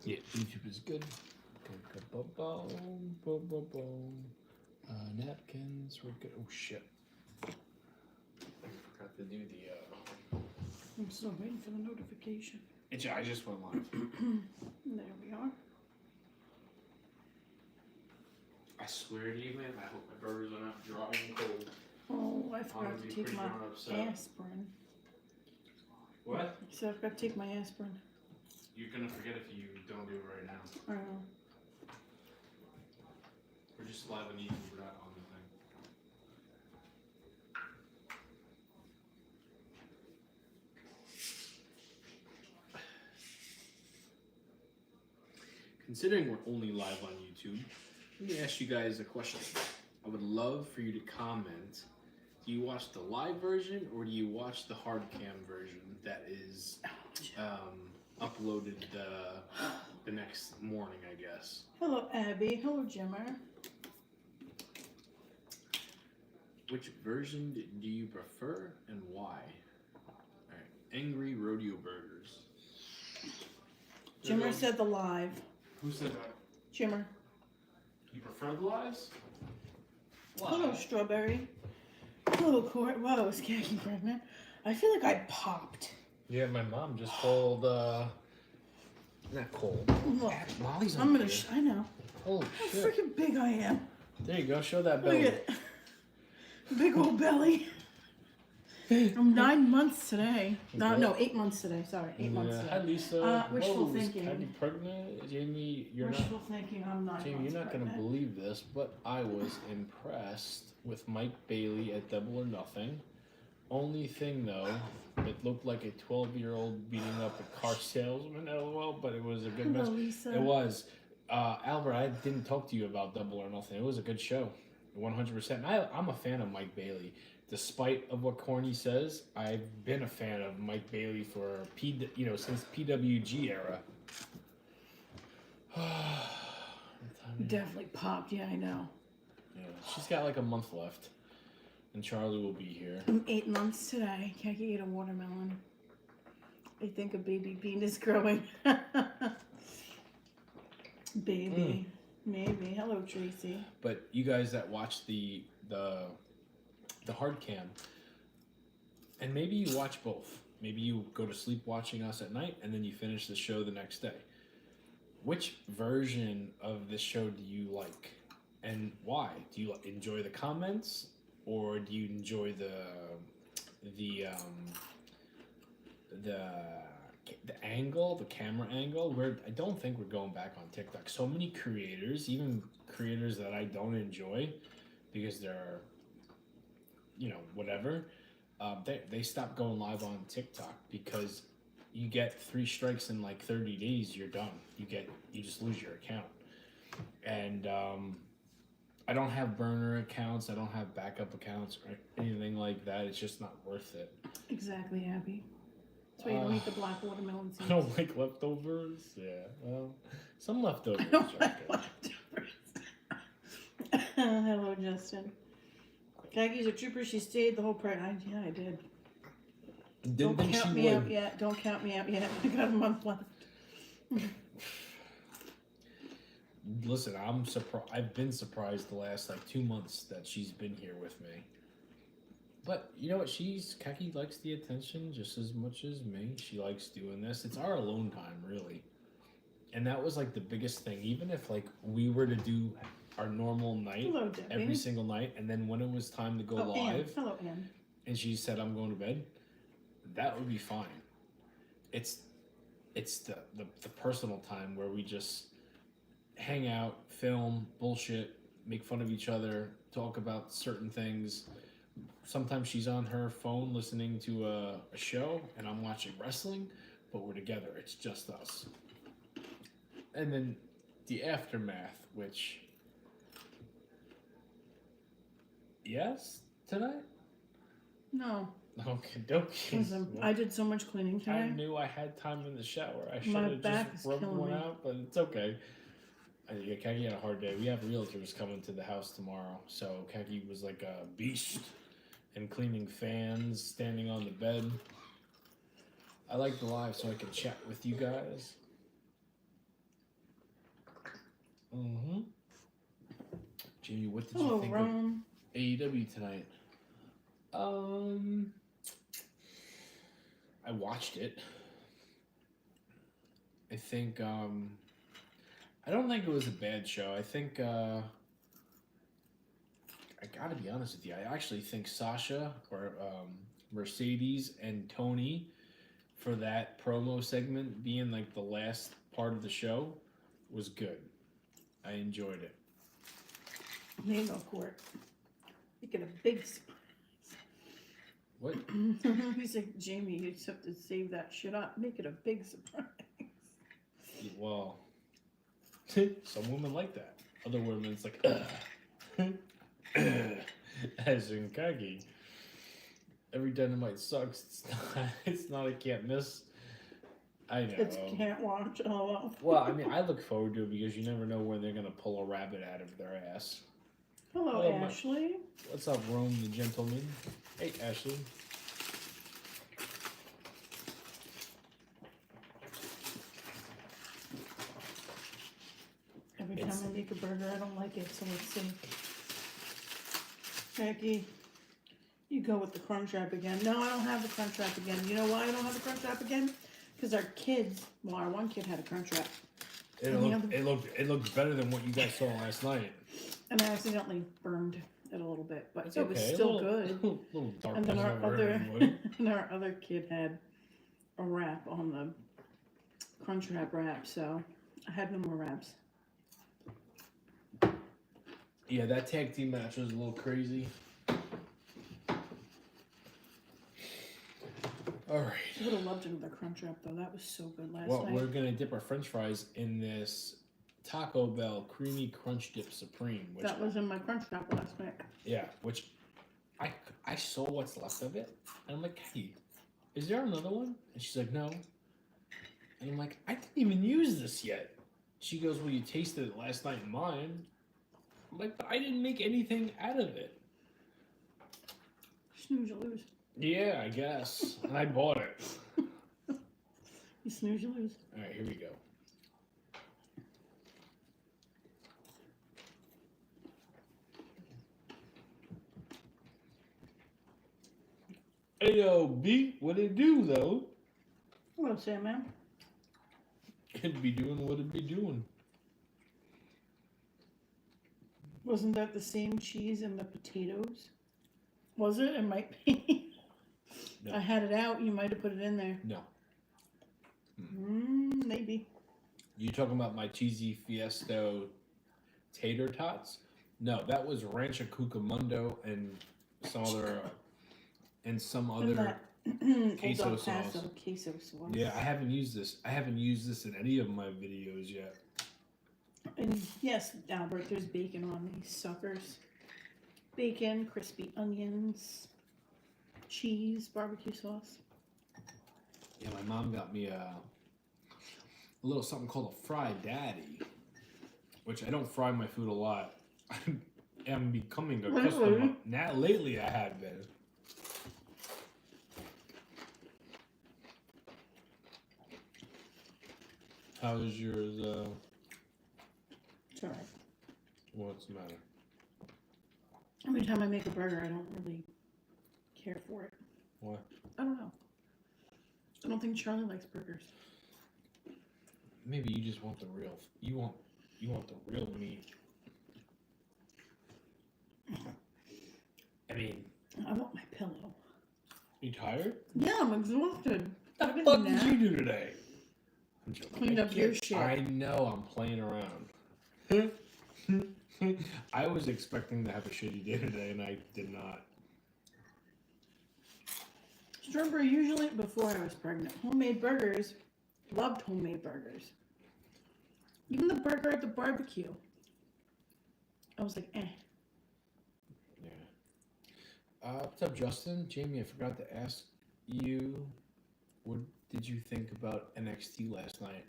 Yeah, YouTube is good. Napkins, we're good. Oh shit. I forgot to do the I'm still waiting for the notification. I just went live. There we are. I swear to you, man, I hope my burgers are not dry and cold. Oh, I forgot to take my upset. aspirin. What? So I forgot to take my aspirin. You're gonna forget if you don't do it right now. I know. We're just live on YouTube, we're not on the thing. Considering we're only live on YouTube, let me ask you guys a question. I would love for you to comment. Do you watch the live version or do you watch the hard cam version that is uploaded the next morning, I guess? Hello, Abby. Hello, Jimmer. Which version do you prefer and why? All right. Angry Rodeo Burgers. Jimmer said the live. Who said that? Jimmer. You prefer the lives? Why? Hello, Strawberry. Hello, Court. Whoa, is Khaki pregnant? I feel like I popped. Yeah, my mom just called, not cold. Look, Molly's on I'm gonna. here. I know. Holy How shit. freaking big I am. There you go, show that Look belly. at it. Big old belly. I'm 9 months today. No, 8 months today. Sorry, 8 months today. Hi, Lisa. Wishful Whoa, thinking. Is Candy pregnant? Jamie, Wishful thinking. I'm 9 months Jamie, you're not going to pregnant. believe this, but I was impressed with Mike Bailey at Double or Nothing. Only thing, though, it looked like a 12-year-old beating up a car salesman, LOL, but it was a good Hello, mess. Lisa. It was. Albert, I didn't talk to you about Double or Nothing. It was a good show, 100%. And I'm a fan of Mike Bailey. Despite of what Corny says, I've been a fan of Mike Bailey for since PWG era. Definitely popped. Yeah, I know. Yeah, she's got like a month left, and Charlie will be here. I'm 8 months today. Can't eat a watermelon. I think a baby bean is growing. Baby. Maybe. Hello, Tracy. But you guys that watch the hard cam, and maybe you watch both. Maybe you go to sleep watching us at night, and then you finish the show the next day. Which version of this show do you like, and why? Do you enjoy the comments, or do you enjoy the angle, the camera angle? I don't think we're going back on TikTok. So many creators, even creators that I don't enjoy, because they're, whatever, they stopped going live on TikTok because you get 3 strikes in like 30 days, you're done. You just lose your account. And I don't have burner accounts. I don't have backup accounts or anything like that. It's just not worth it. Exactly, Abby. That's why you don't eat the black watermelon seeds. I don't like leftovers. Yeah, well, some leftovers I don't are like good. leftovers. Hello, Justin. Kagi's a trooper. She stayed the whole pregnancy. Yeah, I did. Didn't think count she me would. out yet. Don't count me out yet. I got a month left. Listen, I'm surprised. I've been surprised the last 2 months that she's been here with me. But you know what? Kaki likes the attention just as much as me. She likes doing this. It's our alone time, really. And that was the biggest thing. Even if we were to do our normal night Hello, Debbie. every single night, and then when it was time to go live, Ann. Hello, Ann. and she said, "I'm going to bed," that would be fine. It's the personal time where we just hang out, film, bullshit, make fun of each other, talk about certain things. Sometimes she's on her phone listening to a show, and I'm watching wrestling, but we're together. It's just us. And then the aftermath, which... Yes? Tonight? No. Okay, dokie. Listen, I did so much cleaning today. I knew I had time in the shower. I should My have back just is rubbed killing one me. out, but it's okay. Kaki had a hard day. We have realtors coming to the house tomorrow, so Kaki was like a beast and cleaning fans, standing on the bed. I like the live so I can chat with you guys. Jamie, what did Hello, you think Rome. of AEW tonight? I watched it. I think I don't think it was a bad show. I think I gotta be honest with you. I actually think Sasha or Mercedes and Tony for that promo segment being like the last part of the show was good. I enjoyed it. There you go, Court. You get a big surprise. What? He's like, Jamie, you just have to save that shit up. Make it a big surprise. Well, some women like that. Other women, it's like, as in Kagi. Every Dynamite sucks. It's not a can't miss. I know. It's can't watch. Oh, Well, I mean, I look forward to it because you never know when they're going to pull a rabbit out of their ass. Hello, Hello, my- Ashley. What's up, Rome the gentleman? Hey, Ashley. Every time I make a burger, I don't like it, so let's see. Jackie, you go with the crunch wrap again. No, I don't have the crunch wrap again. You know why I don't have the crunch wrap again? Because our kids, well, our one kid had a crunch wrap. It looked better than what you guys saw last night. And I accidentally burned it a little bit, but It's it was okay. still a good. little dark. And then our never hurt other, anybody. and our other kid had a wrap on the crunch wrap, so I had no more wraps. Yeah, that tag team match was a little crazy. All right. I would have loved another crunch wrap though. That was so good last Well, night. we're gonna dip our French fries in this Taco Bell Creamy Crunch Dip Supreme. Which, That was in my crunch wrap last night. yeah, which I saw what's left of it, and I'm like, hey, is there another one? And she's like, no. And I'm like, I didn't even use this yet. She goes, well, you tasted it last night in mine. I'm like, but I didn't make anything out of it. Snooze, you lose. Yeah, I guess. And I bought it. You snooze, you lose. All right, here we go. Ayo, what it do though? What say, man? It'd be doing what it'd be doing. Wasn't that the same cheese in the potatoes? Was it? It might be. No. I had it out. You might have put it in there. No. Maybe. You talking about my cheesy Fiesto tater tots? No, that was Rancho Cucamonga and some other And queso Old Del sauce. Paso queso sauce. Yeah, I haven't used this. I haven't used this in any of my videos yet. And yes, Albert, there's bacon on these suckers. Bacon, crispy onions, cheese, barbecue sauce. Yeah, my mom got me a little something called a fried daddy, which I don't fry my food a lot. I am becoming accustomed. Really? Now, lately, I have been. How's yours? It's alright. What's the matter? Every time I make a burger, I don't really care for it. Why? I don't know. I don't think Charlie likes burgers. Maybe you just want the real. You want the real meat. I mean, I want my pillow. you tired? Yeah, I'm exhausted. What the I've fuck been did you do today? I'm joking. Cleaned up your shit. I know. I'm playing around. I was expecting to have a shitty day today, and I did not. Remember, usually before I was pregnant, homemade burgers, loved homemade burgers. Even the burger at the barbecue. I was like, eh. Yeah. What's up, Justin? Jamie, I forgot to ask you, what did you think about NXT last night?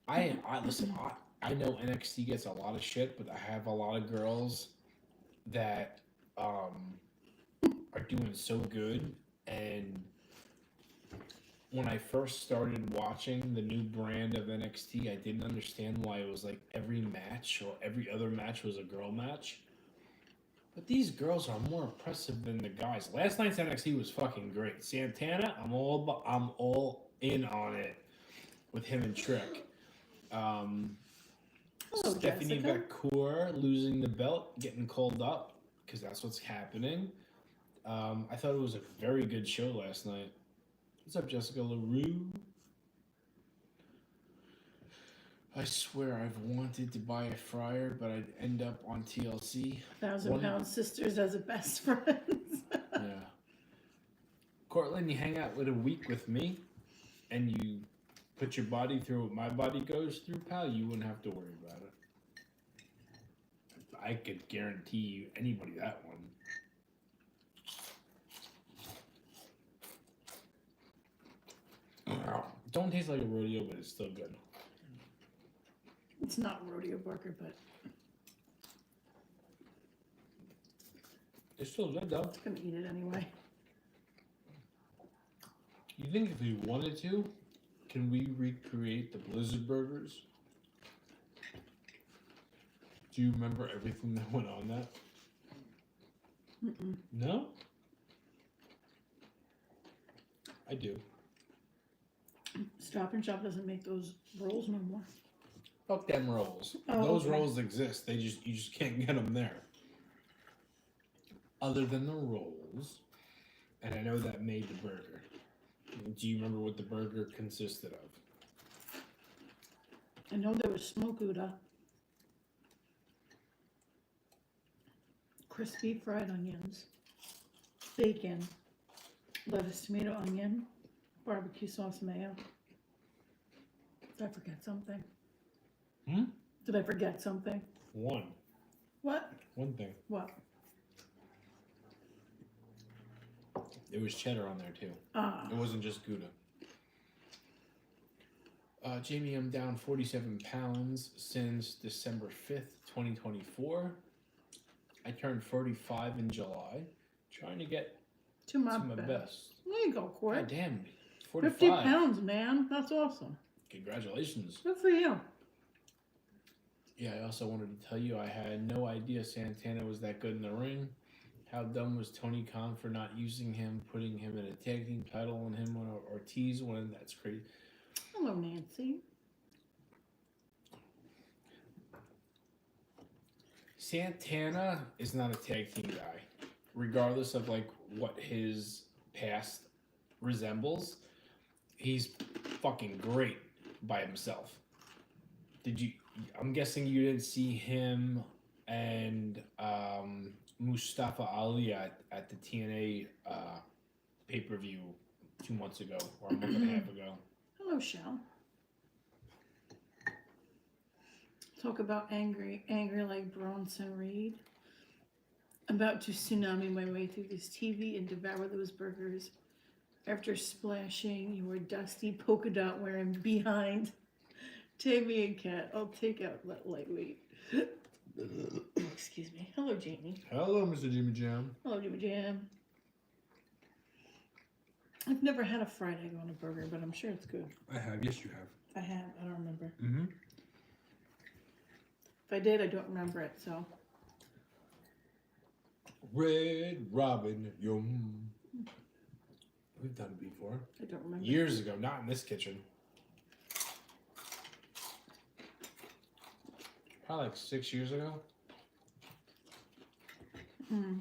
I listen. I know NXT gets a lot of shit, but I have a lot of girls that are doing so good, and when I first started watching the new brand of NXT, I didn't understand why it was like every match or every other match was a girl match. But these girls are more impressive than the guys. Last night's NXT was fucking great. Santana, I'm all in on it with him and Trick. Hello, Stephanie Jessica. Vacour losing the belt, getting called up because that's what's happening. I thought it was a very good show last night. What's up, Jessica LaRue? I swear I've wanted to buy a fryer, but I'd end up on TLC. 1,000-pound sisters as a best friends. Yeah. Cortland, you hang out with a week with me, and you put your body through what my body goes through, pal, you wouldn't have to worry about it. I could guarantee you anybody that one. Don't taste like a rodeo, but it's still good. It's not a rodeo burger, but It's still good, though. I'm gonna eat it anyway. You think if we wanted to, can we recreate the Blizzard burgers? Do you remember everything that went on that? Mm-mm. No? I do. Stop and Shop doesn't make those rolls no more. Fuck them rolls. Oh, Those okay. rolls exist. You just can't get them there. Other than the rolls, and I know that made the burger. Do you remember what the burger consisted of? I know there was smoked Gouda, crispy fried onions, bacon, lettuce, tomato, onion, barbecue sauce, mayo. Did I forget something? Hmm? Did I forget something? One What? thing. What? There was cheddar on there too. Ah, It wasn't just Gouda. Jamie, I'm down 47 pounds since December 5th, 2024. I turned 45 in July. Trying to get to my, to my best. best. There you go, God Court. damn, 50 45. pounds, man. That's awesome. Congratulations. Good for you. Yeah, I also wanted to tell you I had no idea Santana was that good in the ring. How dumb was Tony Khan for not using him, putting him in a tag team title and him on Ortiz when that's crazy. Hello, Nancy. Santana is not a tag team guy, regardless of like what his past resembles. He's fucking great by himself. I'm guessing you didn't see him and Mustafa Ali at the TNA pay-per-view 2 months ago or a month and a half ago. Hello, Shell. Talk about angry like Bronson Reed. About to tsunami my way through this TV and devour those burgers. After splashing your dusty polka dot wearing behind Tammy and Kat, I'll take out that lightweight. Excuse me. Hello, Jamie. Hello, Mr. Jimmy Jam. Hello, Jimmy Jam. I've never had a fried egg on a burger, but I'm sure it's good. I have. Yes, you have. I have. I don't remember. Mm-hmm. If I did, I don't remember it, so. Red Robin, yum. We've done it before. I don't remember. Years ago, not in this kitchen. Probably like 6 years ago. Hmm.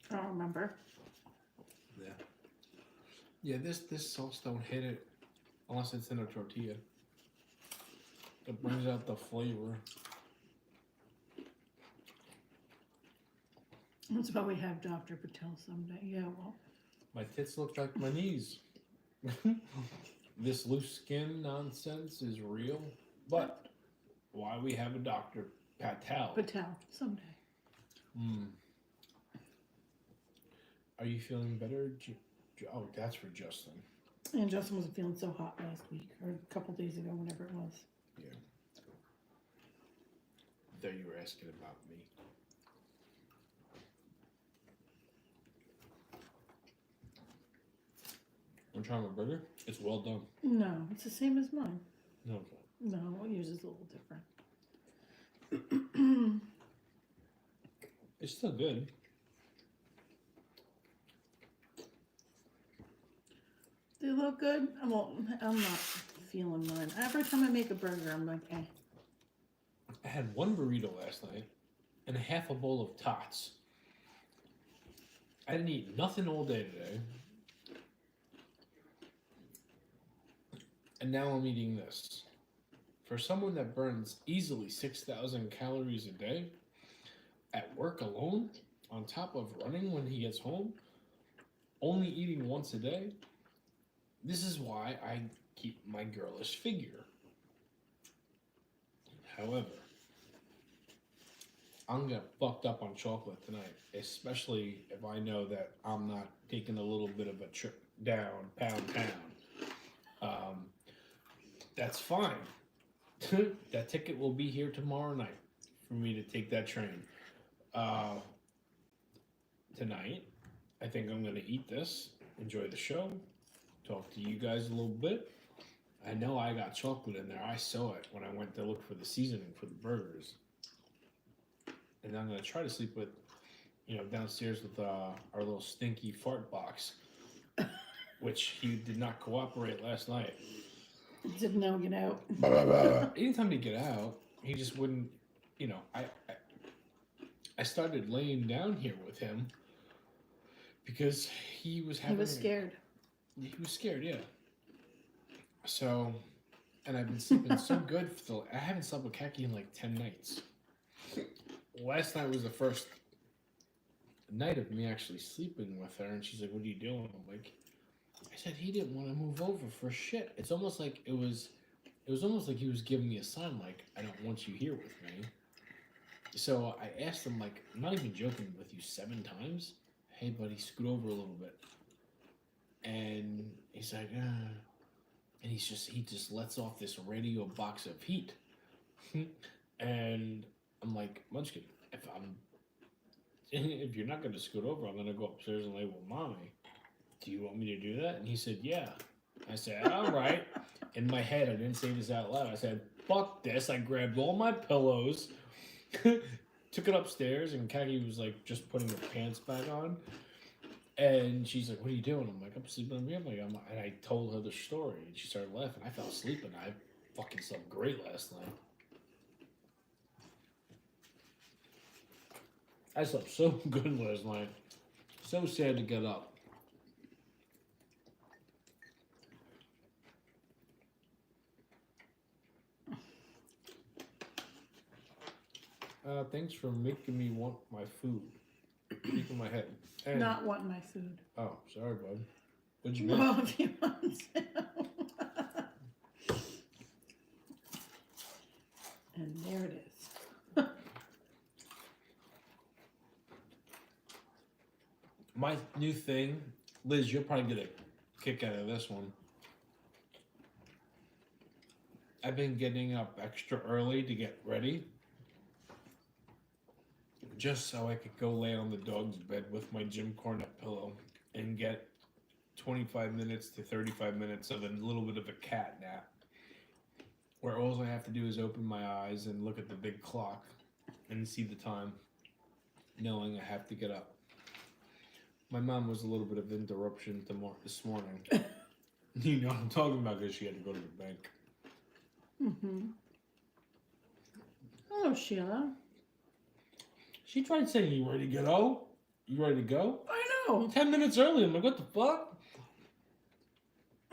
I don't remember. Yeah. Yeah, this sauce don't hit it unless it's in a tortilla. It brings out the flavor. That's why we have Dr. Patel someday. Yeah, well. My tits look like my knees. This loose skin nonsense is real, but why we have a Dr. Patel? Patel someday. Are you feeling better? Oh, that's for Justin. And Justin wasn't feeling so hot last week, or a couple days ago, whenever it was. Yeah. Though you were asking about me. ever try my burger? It's well done. No, it's the same as mine. No, No, yours is a little different. it's still good. They look good. Well, I'm not feeling mine. Every time I make a burger, I'm like, eh. I had one burrito last night and half a bowl of tots. I didn't eat nothing all day today. And now I'm eating this. For someone that burns easily 6,000 calories a day, at work alone, on top of running when he gets home, only eating once a day, this is why I keep my girlish figure. However, I'm gonna get fucked up on chocolate tonight, especially if I know that I'm not taking a little bit of a trip down, pound. That's fine. That ticket will be here tomorrow night for me to take that train. Tonight, I think I'm gonna eat this, enjoy the show, talk to you guys a little bit. I know I got chocolate in there. I saw it when I went to look for the seasoning for the burgers. And I'm gonna try to sleep with, downstairs with our little stinky fart box, which he did not cooperate last night. He said, no, get out. Anytime he get out, he just wouldn't. I started laying down here with him because he was having. He was scared. He was scared, yeah. So, and I've been sleeping so good I haven't slept with Kaki in like 10 nights. Last night was the first night of me actually sleeping with her, and she's like, "What are you doing?" I'm like, I said he didn't want to move over for shit. It's almost like it was almost like he was giving me a sign, like, I don't want you here with me. So I asked him, like, I'm not even joking with you, 7 times. Hey, buddy, scoot over a little bit. And he's like, and he just lets off this radio box of heat. And I'm like, Munchkin, if you're not gonna scoot over, I'm gonna go upstairs and lay with mommy. Do you want me to do that? And he said, yeah. I said, all right. In my head, I didn't say this out loud. I said, fuck this. I grabbed all my pillows, took it upstairs, and Kaki was like just putting her pants back on. And she's like, what are you doing? I'm like, I'm sleeping on me. And I told her the story, and she started laughing. I fell asleep, and I fucking slept great last night. I slept so good last night. So sad to get up. Thanks for making me want my food. Keeping my head. And, Not want my food. oh, sorry, bud. What'd you make? Oh, if you want to. And there it is. My new thing, Liz, you'll probably get a kick out of this one. I've been getting up extra early to get ready, just so I could go lay on the dog's bed with my Jim Cornette pillow and get 25 minutes to 35 minutes of a little bit of a cat nap, where all I have to do is open my eyes and look at the big clock and see the time, knowing I have to get up. My mom was a little bit of interruption this morning. You know what I'm talking about, because she had to go to the bank. Mm-hmm. Hello, Sheila. She tried saying, you ready to go? You ready to go? I know. 10 minutes early. I'm like, what the fuck?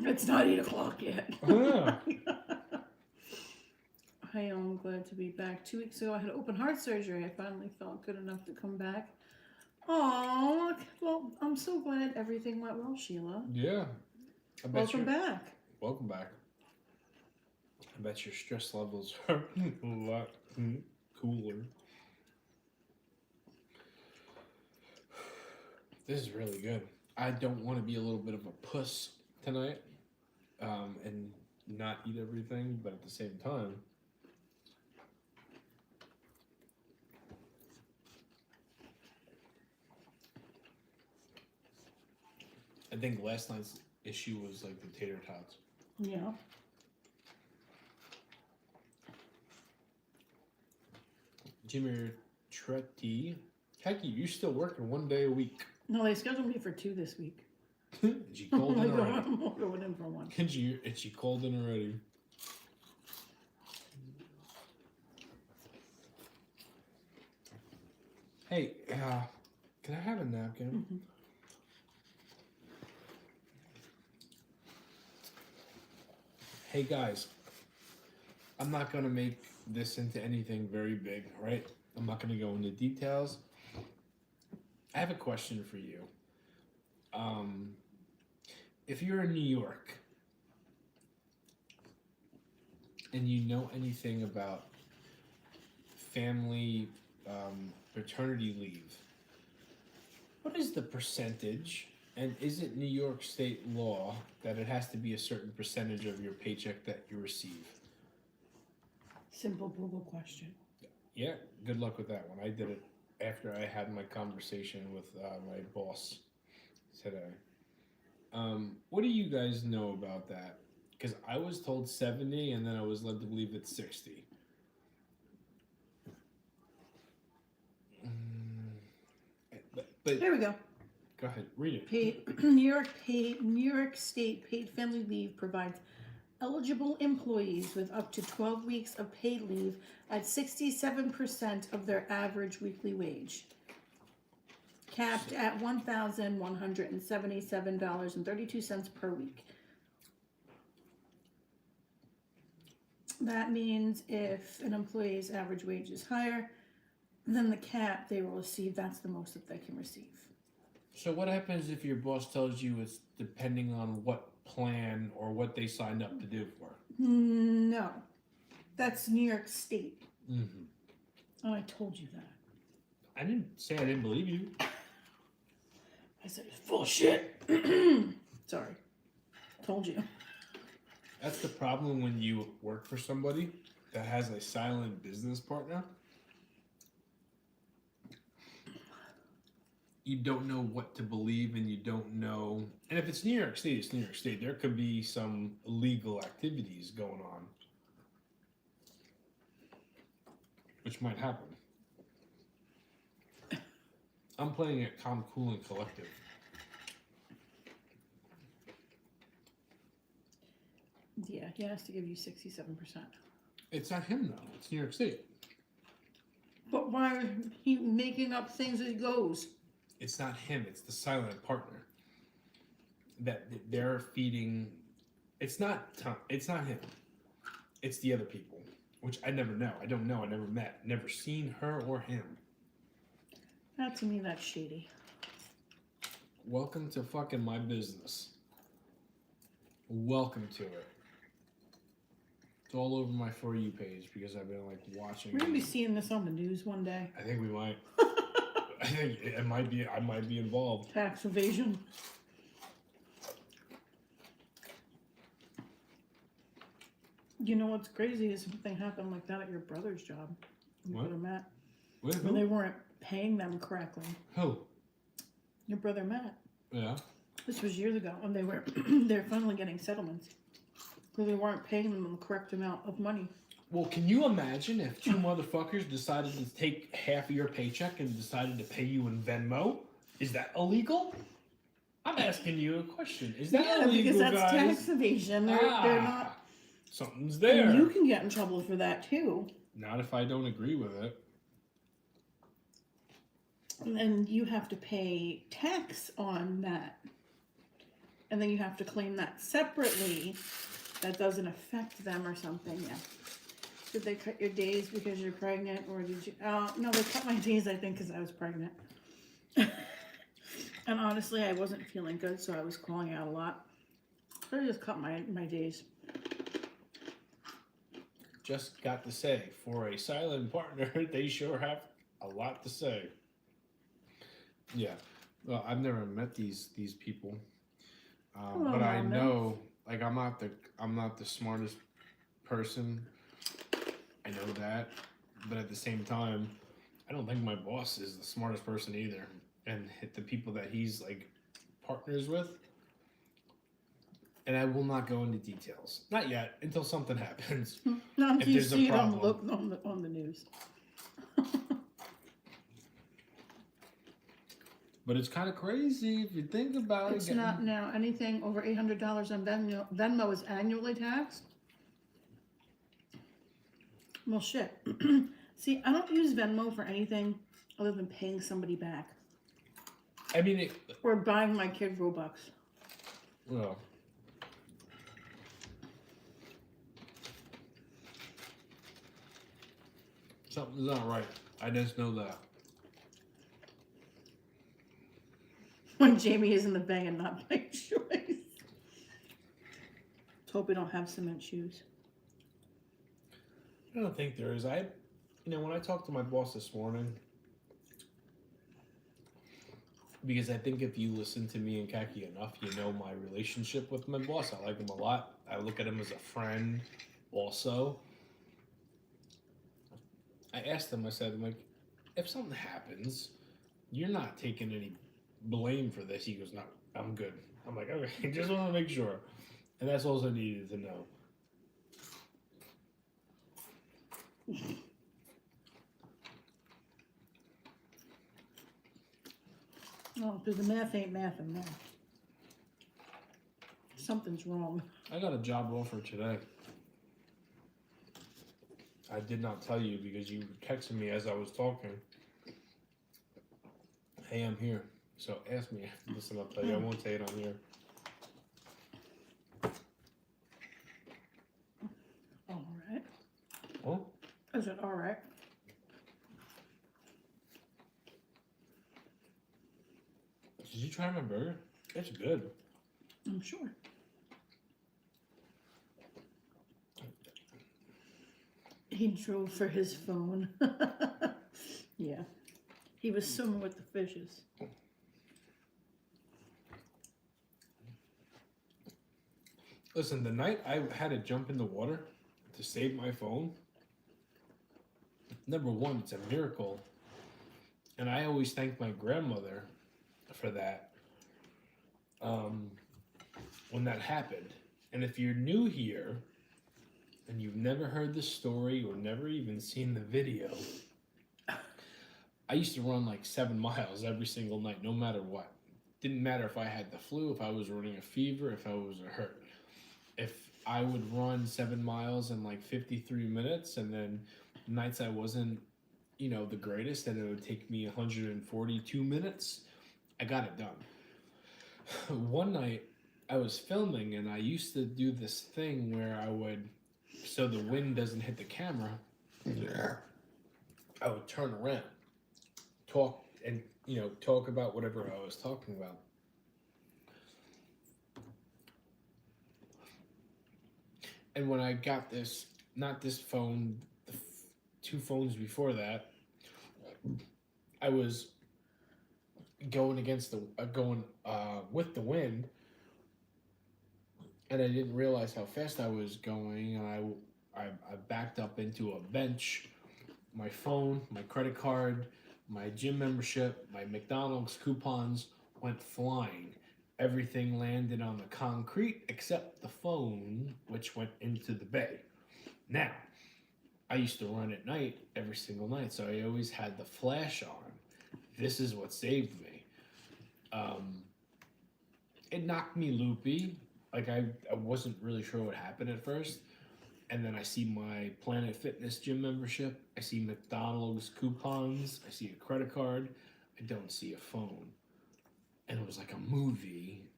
It's not 8 o'clock yet. Yeah. I am glad to be back. 2 weeks ago, I had open heart surgery. I finally felt good enough to come back. Oh, well, I'm so glad everything went well, Sheila. Yeah. Welcome back. Welcome back. I bet your stress levels are a lot cooler. This is really good. I don't want to be a little bit of a puss tonight and not eat everything, but at the same time, I think last night's issue was like the tater tots. Yeah. Jimmy Tretti. Hecky, you're still working 1 day a week. No, they scheduled me for 2 this week. Is she called in already? I'm going in for 1. Is she called in already? Hey, can I have a napkin? Mm-hmm. Hey guys, I'm not gonna make this into anything very big, right? I'm not gonna go into details. I have a question for you. If you're in New York and you know anything about family paternity leave, what is the percentage, and is it New York state law that it has to be a certain percentage of your paycheck that you receive? Simple Google question. Yeah, good luck with that one. I did it after I had my conversation with my boss today. What do you guys know about that? Because I was told 70 and then I was led to believe it's 60. But Here we go. go ahead, read it. New York State paid family leave provides eligible employees with up to 12 weeks of paid leave at 67% of their average weekly wage, capped at $1,177.32 per week. That means if an employee's average wage is higher than the cap they will receive, that's the most that they can receive. So what happens if your boss tells you it's depending on what plan or what they signed up to do for? No, that's New York State. Mm-hmm. Oh, I told you that. I didn't say I didn't believe you. I said it's full of shit. Sorry. Told you. That's the problem when you work for somebody that has a silent business partner. You don't know what to believe, and you don't know. And if it's New York State, it's New York State. There could be some illegal activities going on, which might happen. I'm playing it calm, cool, and collective. Yeah, he has to give you 67%. It's not him though. It's New York State. But why are he making up things as he goes? It's not him. It's the silent partner that they're feeding. It's not Tom. It's not him. It's the other people, which I never know. I don't know. I never met. Never seen her or him. That to me, that's shady. Welcome to fucking my business. Welcome to it. It's all over my For You page because I've been like watching. We're gonna be seeing this on the news one day. I think we might. I think it might be. I might be involved. Tax evasion. You know what's crazy is something happened like that at your brother's job. Your What? brother Matt. With When they who? weren't paying them correctly. Who? Your brother Matt. Yeah. This was years ago, and they were they're finally getting settlements because they weren't paying them the correct amount of money. Well, can you imagine if two motherfuckers decided to take half of your paycheck and decided to pay you in Venmo? Is that illegal? I'm asking you a question. Is that Yeah, illegal, because that's guys? tax evasion. They're not. Something's there. And you can get in trouble for that too. Not if I don't agree with it. And then you have to pay tax on that. And then you have to claim that separately. That doesn't affect them or something. Yeah. Did they cut your days because you're pregnant, or did you? No, they cut my days, I think, because I was pregnant. And honestly, I wasn't feeling good, so I was calling out a lot. So I just cut my days. Just got to say, for a silent partner, they sure have a lot to say. Yeah. Well, I've never met these people, but I know, like, I'm not the smartest person. I know that, but at the same time, I don't think my boss is the smartest person either. And the people that he's like partners with, and I will not go into details. Not yet, until something happens. Not If until you there's a see it problem. on the news. But it's kind of crazy if you think about it. It's not now. Anything over $800 on Venmo is annually taxed. Well, shit. See, I don't use Venmo for anything other than paying somebody back I mean, or buying my kid Robux. well, something's not right. I just know that. When Jamie is in the bank and not by choice. Hope we don't have cement shoes. I don't think there is. When I talked to my boss this morning, because I think if you listen to me and Kaki enough, you know my relationship with my boss. I like him a lot. I look at him as a friend also. I asked him, I said, I'm like, if something happens, you're not taking any blame for this. He goes, no, I'm good. I'm like, okay, just want to make sure. And that's all I needed to know. Oh, because the math ain't math and math. Something's wrong. I got a job offer today. I did not tell you because you texted me as I was talking. Hey, I'm here. So ask me. Listen, I'll tell you. I won't say it on here. All right. Oh? I said, all right. Did you try my burger? It's good. I'm sure. He drove for his phone. Yeah. He was swimming with the fishes. Listen, the night I had to jump in the water to save my phone, number one, it's a miracle. And I always thank my grandmother for that when that happened. And if you're new here and you've never heard the story or never even seen the video, I used to run like 7 miles every single night, no matter what. Didn't matter if I had the flu, if I was running a fever, if I was hurt. If I would run 7 miles in like 53 minutes, and then nights I wasn't, the greatest, and it would take me 142 minutes, I got it done. One night I was filming, and I used to do this thing where I would, so the wind doesn't hit the camera, I would turn around, talk, and talk about whatever I was talking about. And when I got this, not this phone, the 2 phones before that, I was going with the wind, and I didn't realize how fast I was going, and I backed up into a bench. My phone, my credit card, my gym membership, my McDonald's coupons went flying. Everything landed on the concrete except the phone, which went into the bay. Now, I used to run at night every single night, so I always had the flash on. This is what saved me. It knocked me loopy. Like, I wasn't really sure what happened at first. And then I see my Planet Fitness gym membership. I see McDonald's coupons. I see a credit card. I don't see a phone. And it was like a movie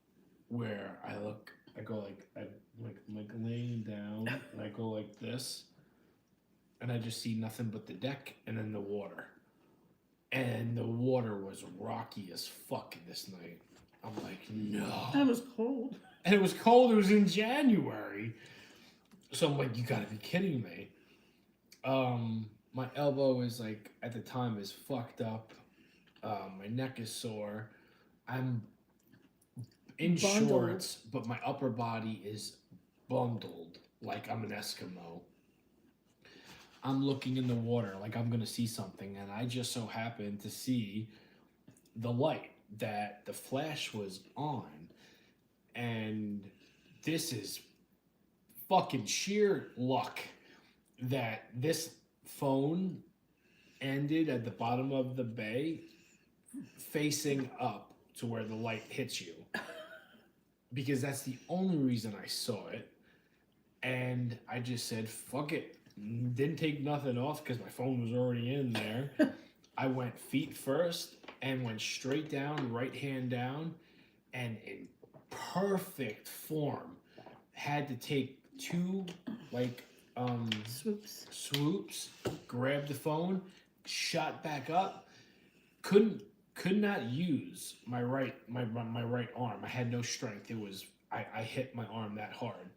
where I go like laying down, and I go like this, and I just see nothing but the deck and then the water. And the water was rocky as fuck this night. I'm like, no. That was cold. And it was cold. It was in January. So I'm like, you gotta be kidding me. My elbow is like, at the time, is fucked up. My neck is sore. I'm in Bundled. shorts, but my upper body is bundled like I'm an Eskimo. I'm looking in the water like I'm gonna see something, and I just so happened to see the light that the flash was on, and this is fucking sheer luck that this phone ended at the bottom of the bay facing up to where the light hits you. Because that's the only reason I saw it. And I just said, fuck it. Didn't take nothing off because my phone was already in there. I went feet first and went straight down, right hand down, and in perfect form had to take two swoops, grabbed the phone, shot back up, could not use my right arm. I had no strength. It was I hit my arm that hard.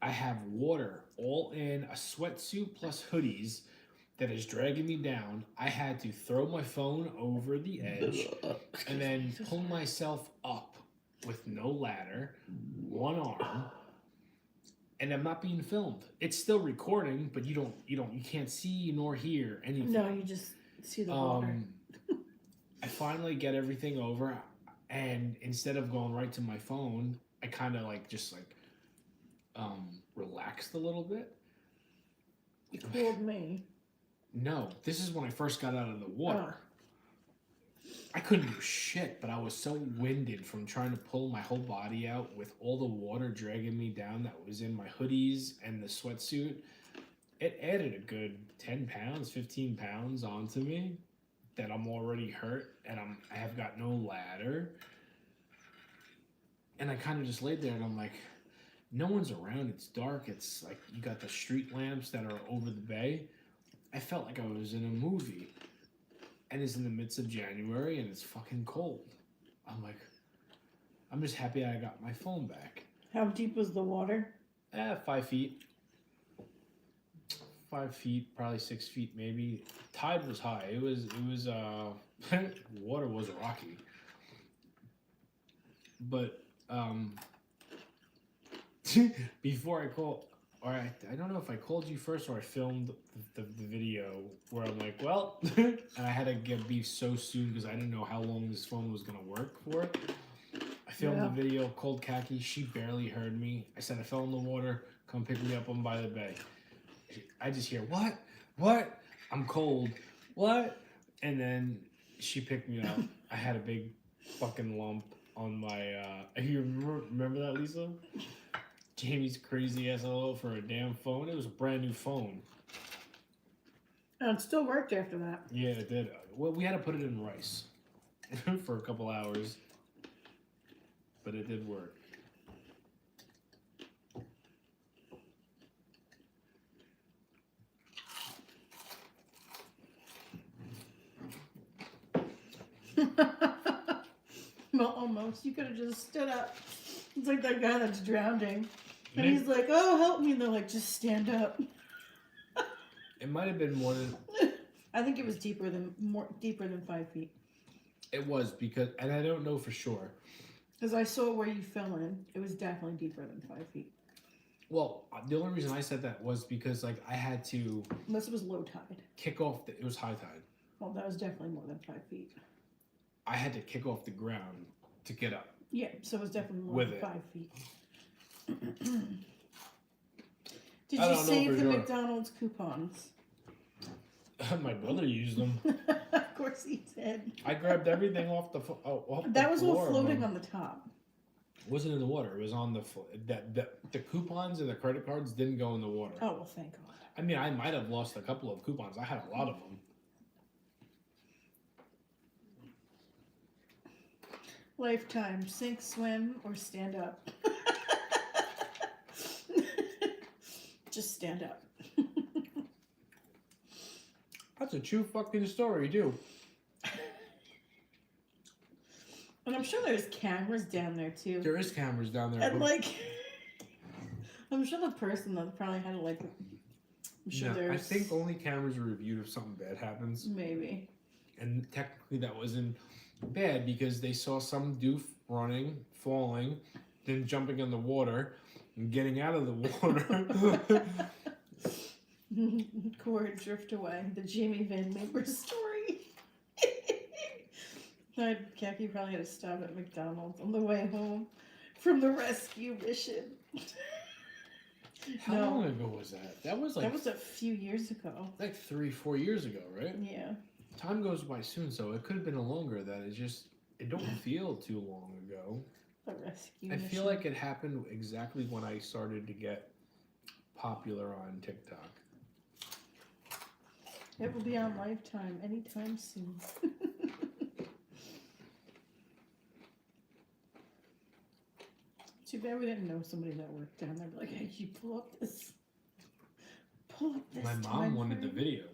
I have water all in a sweatsuit plus hoodies that is dragging me down. I had to throw my phone over the edge and then pull myself up with no ladder, one arm, and I'm not being filmed. It's still recording, but you can't see nor hear anything. No, you just see the water. I finally get everything over, and instead of going right to my phone, I kind of relaxed a little bit. You called me. No, this is when I first got out of the water. I couldn't do shit, but I was so winded from trying to pull my whole body out with all the water dragging me down that was in my hoodies and the sweatsuit. It added a good 10 pounds, 15 pounds onto me that I'm already hurt, and I have got no ladder. And I kind of just laid there, and I'm like, no one's around. It's dark. It's like you got the street lamps that are over the bay. I felt like I was in a movie. And it's in the midst of January, and it's fucking cold. I'm like, I'm just happy I got my phone back. How deep was the water? 5 feet. 5 feet, probably 6 feet maybe. Tide was high. It was water was rocky. But before I call, or I don't know if I called you first or I filmed the video where I'm like, well, and I had to be so soon because I didn't know how long this phone was gonna work for. I filmed the video, called Khaki. She barely heard me. I said I fell in the water. Come pick me up. I'm by the bay. I just hear what? I'm cold. What? And then she picked me up. I had a big fucking lump on my. You remember that, Lisa? Jamie's crazy ass hello for a damn phone. It was a brand new phone. And it still worked after that. Yeah, it did. Well, we had to put it in rice for a couple hours, but it did work. Well, almost. You could have just stood up. It's like that guy that's drowning. And he's like, oh, help me. And they're like, just stand up. It might have been more than... I think it was deeper than 5 feet. It was because... And I don't know for sure. Because I saw where you fell in. It was definitely deeper than 5 feet. Well, the only reason I said that was because I had to... Unless it was low tide. Kick off... It was high tide. Well, that was definitely more than 5 feet. I had to kick off the ground to get up. Yeah, so it was definitely more than 5 feet. Did you save the McDonald's coupons? My brother used them. Of course he did. I grabbed everything off the floor. That was all floating on the top. It wasn't in the water. It was on the the coupons and the credit cards didn't go in the water. Oh, well, thank God. I mean, I might have lost a couple of coupons. I had a lot of them. Lifetime, sink, swim, or stand up. Just stand up. That's a true fucking story, too. And I'm sure there's cameras down there, too. There is cameras down there. And, I'm sure the person that probably had to, I'm sure there's... I think only cameras are reviewed if something bad happens. Maybe. And technically that wasn't bad because they saw some doof running, falling, then jumping in the water and getting out of the water. Corey drift away. The Jamie Van Meeper story. Khaki probably had to stop at McDonald's on the way home from the rescue mission. How long ago was that? That was a few years ago. Like 3-4 years ago, right? Yeah. Time goes by soon, so it could have been a longer. That it don't feel too long ago. The rescue. I mission. feel like it happened exactly when I started to get popular on TikTok. It will be on Lifetime anytime soon. Too bad we didn't know somebody that worked down there. Like, hey, you pull up this. My mom wanted the video.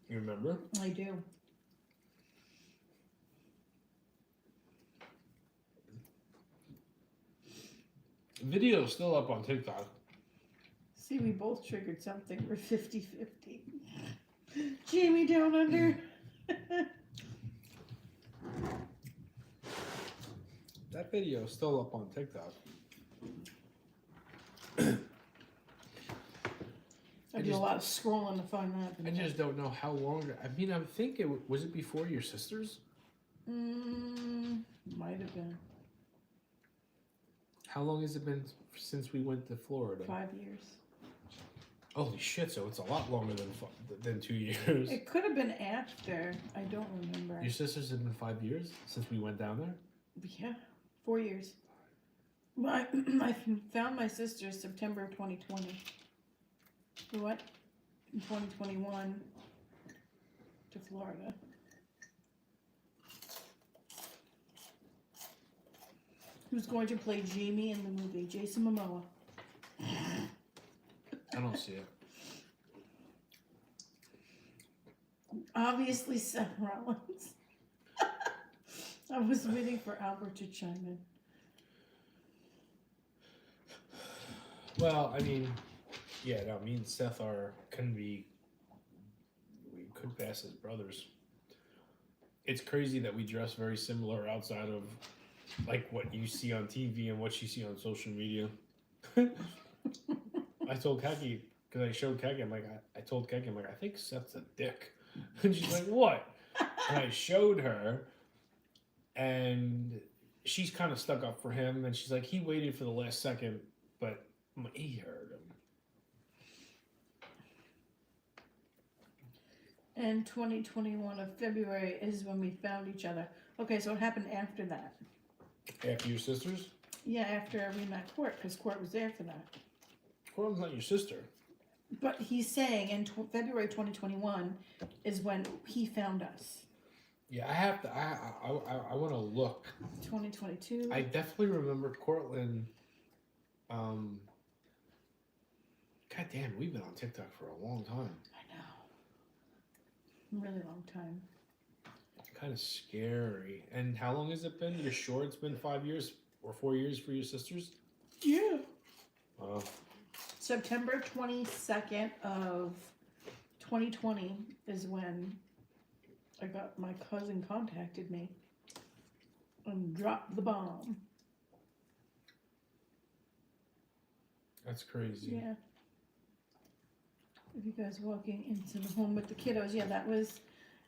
You remember? I do. The video's still up on TikTok. See, we both triggered something. We're 50-50. Jamie down under. That video is still up on TikTok. I do a lot of scrolling to find that. I just don't know how long. I mean, I think was it before your sisters? Might have been. How long has it been since we went to Florida? 5 years. Holy shit! So it's a lot longer than 2 years. It could have been after. I don't remember. Your sisters have been 5 years since we went down there. Yeah, 4 years. I found my sister September of 2020. What? In 2021 to Florida. Who's going to play Jamie in the movie? Jason Momoa. I don't see it. Obviously Seth Rollins. I was waiting for Albert to chime in. Well, I mean, yeah, no, me and Seth we could pass as brothers. It's crazy that we dress very similar outside of like what you see on TV and what you see on social media. I told Kaki, because I showed Kaki, I told Kaki, I think Seth's a dick. And she's like, what? And I showed her, and she's kind of stuck up for him, and she's like, he waited for the last second, but he heard him. And 2021 of February is when we found each other. Okay, so what happened after that? After your sisters? Yeah, after we met Court, because Court was there for that. Court's not your sister. But he's saying in February 2021 is when he found us. Yeah, I have to. I want to look. 2022. I definitely remember Cortland. God damn, we've been on TikTok for a long time. I know. Really long time. Kind of scary. And how long has it been? You're sure it's been 5 years or 4 years for your sisters? Yeah. September 22nd of 2020 is when my cousin contacted me and dropped the bomb. That's crazy. Yeah. If you guys walking into the home with the kiddos, yeah, that was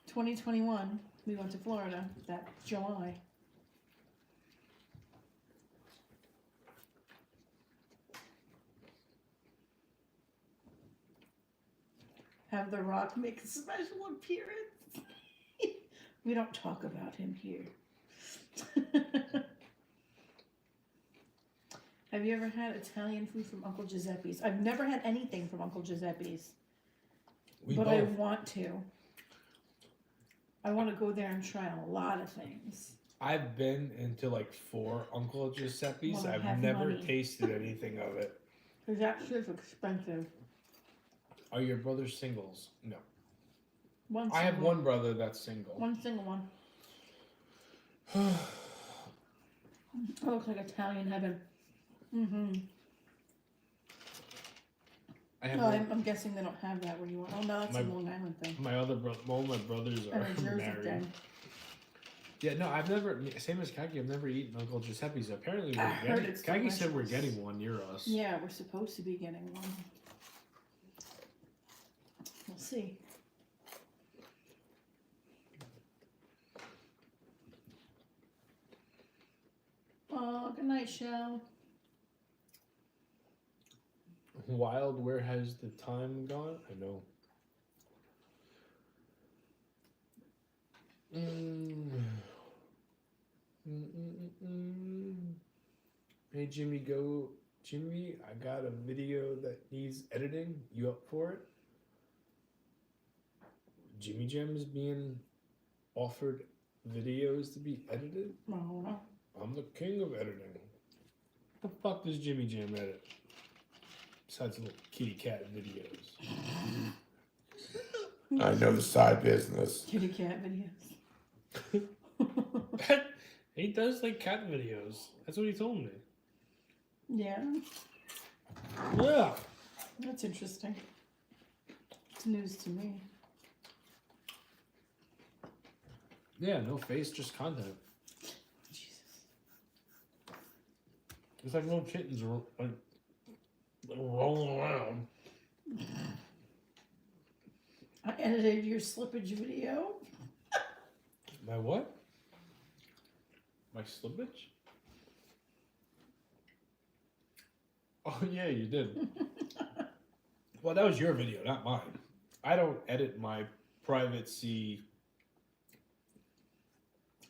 2021. We went to Florida that July. Have The Rock make a special appearance. We don't talk about him here. Have you ever had Italian food from Uncle Giuseppe's? I've never had anything from Uncle Giuseppe's. I want to. I want to go there and try a lot of things. I've been into like 4 Uncle Giuseppe's. Well, I've never tasted anything of it. Because that shit's expensive. Are your brothers singles? No. One I have one brother that's single. One single one. It looks like Italian heaven. Mm-hmm. I'm guessing they don't have that where you are. Oh no, that's a Long Island thing. My other all my brothers are married. Thing. Yeah, no, I've never. Same as Kaki, I've never eaten Uncle Giuseppe's. Apparently, Kaki said we're getting one near us. Yeah, we're supposed to be getting one. We'll see. Oh, good night, Shell. Wild, where has the time gone? I know. Hey Jimmy, Jimmy, I got a video that needs editing. You up for it? Jimmy Jam is being offered videos to be edited. Oh. I'm the king of editing. The fuck does Jimmy Jam edit? Besides little kitty cat videos. I know the side business. Kitty cat videos. He does like cat videos. That's what he told me. Yeah, Yeah. that's interesting. It's news to me. Yeah, no face, just content. Jesus. It's like little kittens like rolling around. I edited your slippage video. My what? My slippage? Oh yeah, you did. Well, that was your video, not mine. I don't edit my privacy.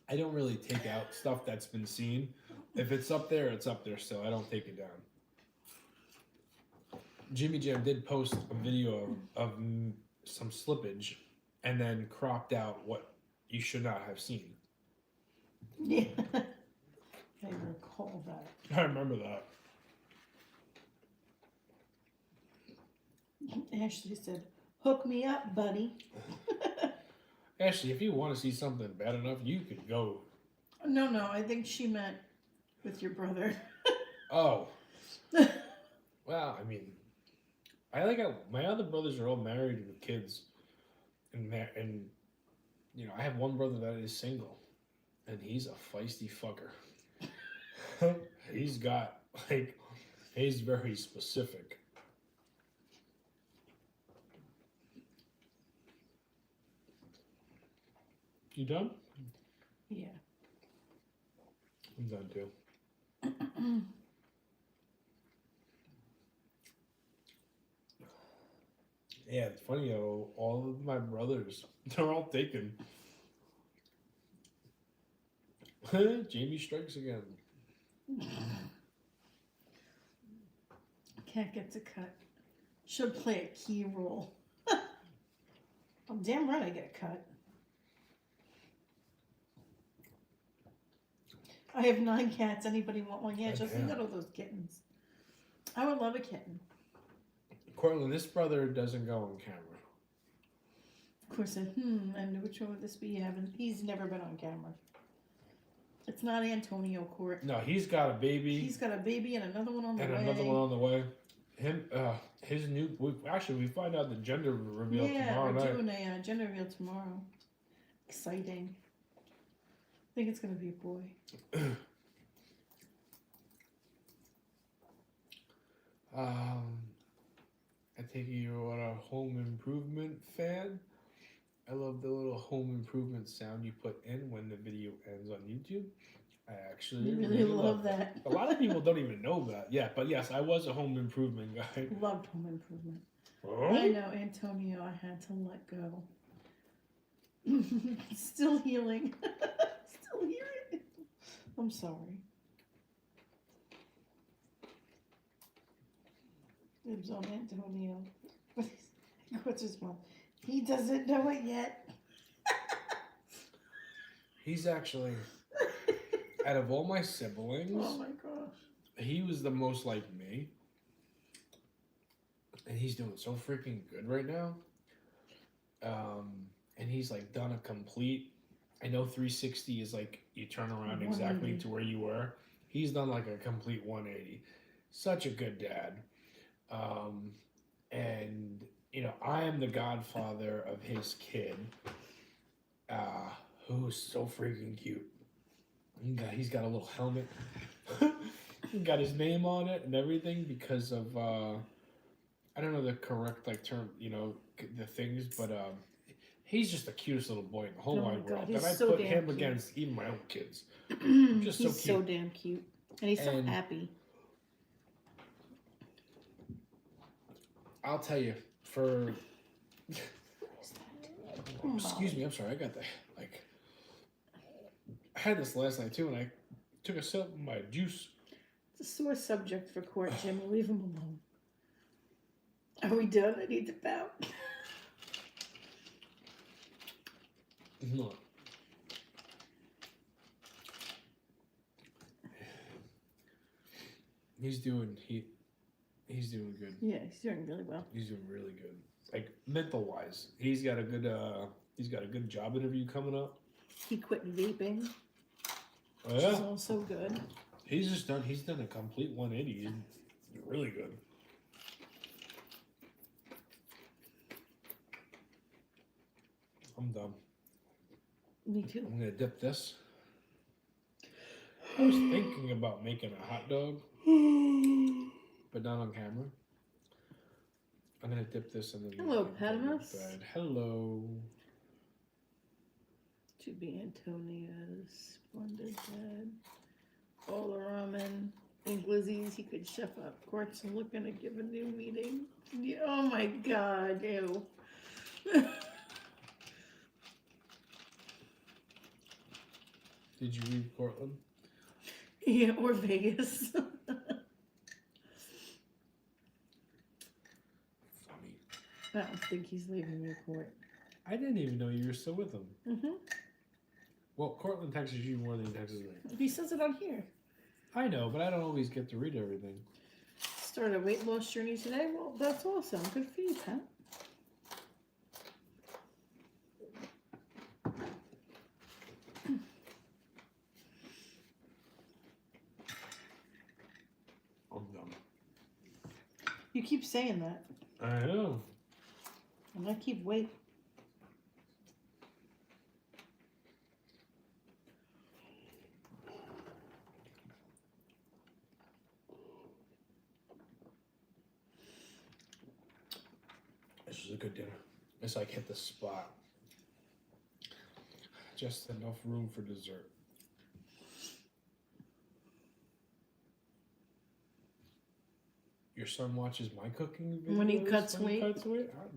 I don't really take out stuff that's been seen. If it's up there, it's up there still. I don't take it down. Jimmy Jam did post a video of some slippage and then cropped out what you should not have seen. Yeah. I recall that. I remember that. Ashley said, "Hook me up, buddy." Ashley, if you want to see something bad enough, you could go. No, I think she meant with your brother. Oh. Well, I mean, my other brothers are all married with kids, and you know, I have one brother that is single, and he's a feisty fucker. He's very specific. You done? Yeah. I'm done too. Yeah, it's funny how all of my brothers, they're all taken. Jamie strikes again. Cat gets a cut. Should play a key role. I'm damn right I get a cut. I have 9 cats. Anybody want one? Yeah, just look at all those kittens. I would love a kitten. Cortland, this brother doesn't go on camera. Of course, and which one would this be? He's never been on camera. It's not Antonio Court. No, he's got a baby. He's got a baby and another one on the way. And another one on the way. We find out the gender reveal tomorrow night. Yeah, we're doing a gender reveal tomorrow. Exciting. I think it's gonna be a boy. I take it you're a home improvement fan. I love the little home improvement sound you put in when the video ends on YouTube. I actually really love that. A lot of people don't even know that. Yeah, but yes, I was a home improvement guy. Loved home improvement. Oh? I know, Antonio, I had to let go. Still healing. Still healing. I'm sorry. Dibs on Antonio. What's his mom? He doesn't know it yet. He's actually, out of all my siblings, Oh my gosh. he was the most like me. And he's doing so freaking good right now. And he's like done a complete, I know 360 is like you turn around exactly 180. to where you were. He's done like a complete 180. Such a good dad. And you know, I am the godfather of his kid, who's so freaking cute. He's got a little helmet. He got his name on it and everything because of I don't know the correct like term, you know, the things, but he's just the cutest little boy in the whole Oh my wide God, world. he's And I so put damn him cute. against even my own kids. Just He's so cute. so damn cute. And he's so And- happy. I'll tell you, for Oh, excuse me, I'm sorry, I got that. Like, I had this last night too, and I took a sip of my juice. It's a sore subject for court, Jimmy. Leave him alone. Are we done? I need to pout. Look. He's doing good. Yeah, he's doing really well. He's doing really good. Like mental wise, he's got a good job interview coming up. He quit vaping, Oh which yeah, is also good. he's done a complete 180. He's really good. I'm done. Me too. I'm gonna dip this. I was thinking about making a hot dog, but not on camera. I'm gonna dip this in the Hello, bread. Patmos. Hello. To be Antonia's splendid dad. All the ramen and glizzies he could chef up. Court's looking to give a new meeting. Yeah, oh my god, ew. Did you read Portland? Yeah, or Vegas. Funny. I don't think he's leaving your court. I didn't even know you were still with him. Mm-hmm. Well, Cortland texts you more than he texts me. He says it on here. I know, but I don't always get to read everything. Started a weight loss journey today. Well, that's awesome. Good for you, Pat. I'm done. You keep saying that, I know. and I keep waiting. This was a good dinner. It's like hit the spot. Just enough room for dessert. Your son watches my cooking videos When he cuts weight? I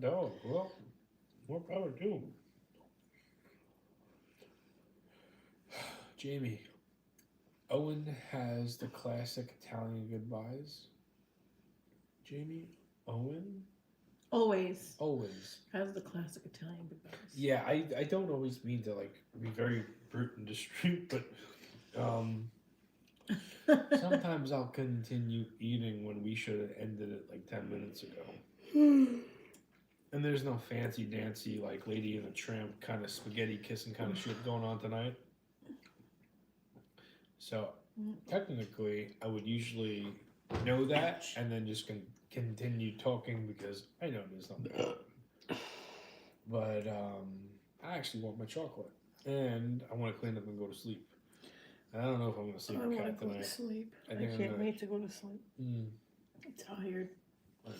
know. Well, more power to him. Jamie, Owen has the classic Italian goodbyes. Jamie, Owen? Always Always. has the classic Italian goodbyes. Yeah, I don't always mean to like be very brute and discreet, but sometimes I'll continue eating when we should have ended it like 10 minutes ago. And there's no fancy dancy like Lady and the Tramp kind of spaghetti kissing kind of shit going on tonight. So technically, I would usually know that and then just continue talking because I know there's something. But I actually want my chocolate and I want to clean up and go to sleep. I don't know if I'm going to sleep I or want to cat go to tonight. sleep. I I think I'm can't gonna- wait to go to sleep. Mm, I'm tired. I know.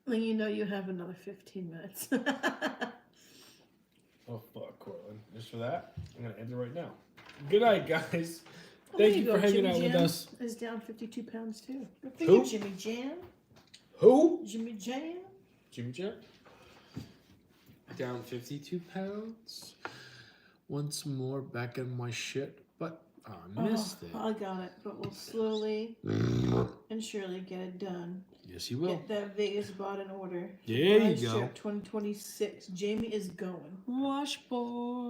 Then you know you have another 15 minutes. Oh fuck, Cortland. Just for that, I'm gonna end it right now. Good night, guys. Oh, Thank there you go. for hanging Jimmy out with Jam us. is down 52 pounds too. Good for Who? you, Jimmy Jam. Who? Jimmy Jam. Jimmy Jam. Down 52 pounds. Once more back in my shit, but I missed it. I got it, but we'll slowly and surely get it done. Yes, you will. Get that Vegas bought in order. There you Live go. Strip 2026. Jamie is going. Wash boy.